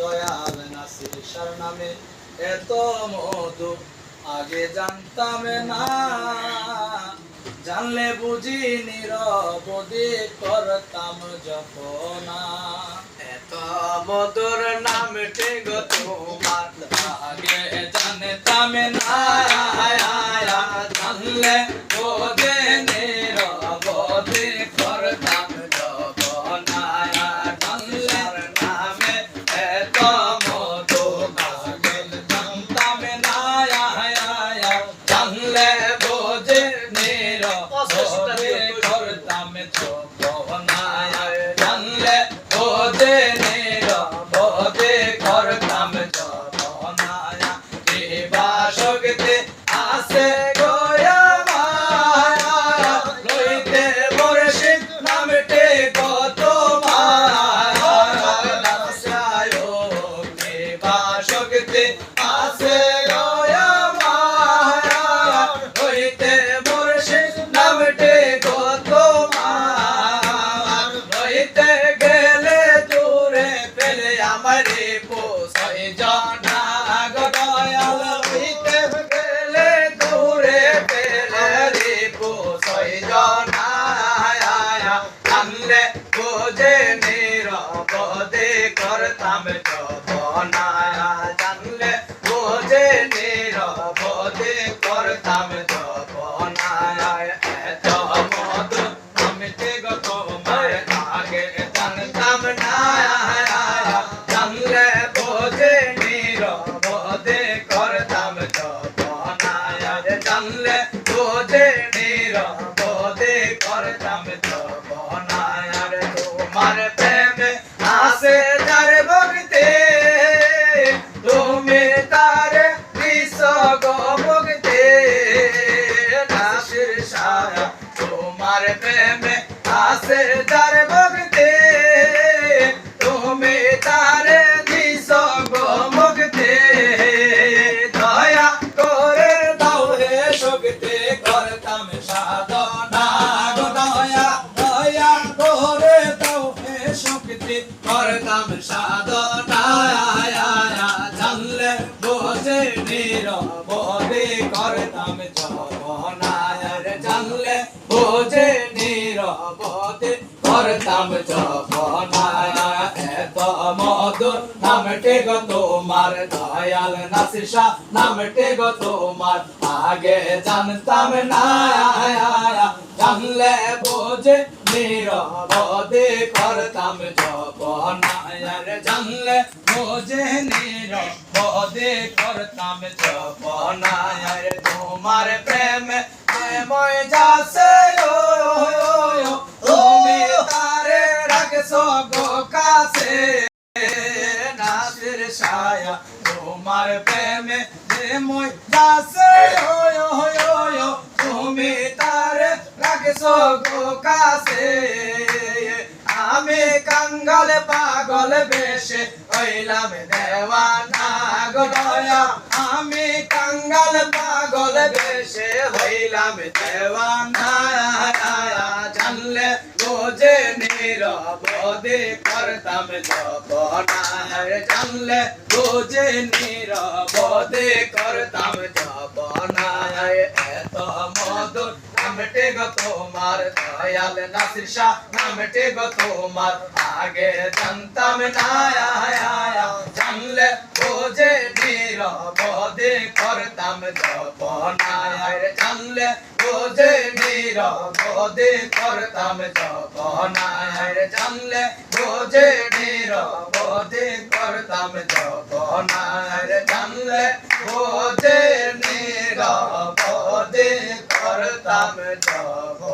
দয়াল নাসির শাহ নামে এত মধু আগে জানতাম না, জানলে বুঝি নিরবধি করতাম জপনা। এত মধুর নামটি গো তোমার আগে জানতাম না, জানলে বুঝি নিরবধি করতাম জপনা। জানলে নামে এত মধু আগে জানতাম না, জানলে বুঝি নিরবধি করতাম জপনা। জানলে বুঝি নিরবধি করতাম জপনা। দিবা শক্তি আছে গো আমার, লইতে মুর্শিদ নামটি গো তোমার। দিবা শক্তি আছে গো আমার, লইতে মুর্শিদ নামটি গো তোমার। লইতে গেলে দূরে পেলে আমারে পোষায় জানা গো দয়াল। লইতে গেলে দূরে পেলে রে পোষায় জানা। জানলে বুঝে নিরবধি করতাম জপনা। জানলে বুঝে নিরবধি করতাম জপনা। এত মধু নামটি গো তোমার আগে জানতাম না, জানলে বুঝে নিরবধি করতাম জপনা। জানলে বুঝে নিরবধি করতাম জপনা। তোমার প্রেমে আসে যার ভক্তি, তুমি তার দিস গো ভক্তি। নাসির শাহ তোমার প্রেমে আসে যার ভক্তি, তুমি তার দিস গো ভক্তি। দয়া করে দাও রে শক্তি করতাম সাধনা গো দয়া। দয়া করে দাও রে শক্তি করতাম সাধনা। জানলে বুঝে নিরবধি করতাম জপনা। জানলে বুঝে নিরবধি করতাম জপনা। এত মধুর নামটি গো তোমার দয়াল নাসির শাহ নামটি গো তোমার আগে জানতাম না, জানলে বুঝে নিরবধি করতাম জপনা। জানলে বুঝে নিরবধি করতাম জপনা। তোমার প্রেমে প্রেময় যাচ্ছে তুমি তারে রাখছো গো কাছে। নাসির শাহ তোমার প্রেমে প্রেময় যাচ্ছে তুমি তারে রাখছো গো কাছে। আমি কাঙ্গাল পাগল বেশে হইলাম দেওয়ানা গো দয়া। আমি কাঙ্গাল পাগল বেশে হইলাম দেওয়ানা। জানলে বুঝে নিরবধি করতাম জপনা। জানলে বুঝে নিরবধি করতাম জপনা। এত মধুর নামটি গো তোমার দয়াল নাসির শাহ নামটি গো তোমার আগে জানতাম না, জানলে বুঝে নিরবধি করতাম জপনা। জানলে বুঝে নিরবধি করতাম জপনা। জানলে বুঝে নিরবধি করতাম জপনা। জানলে বুঝে নিরবধি করতাম জপনা।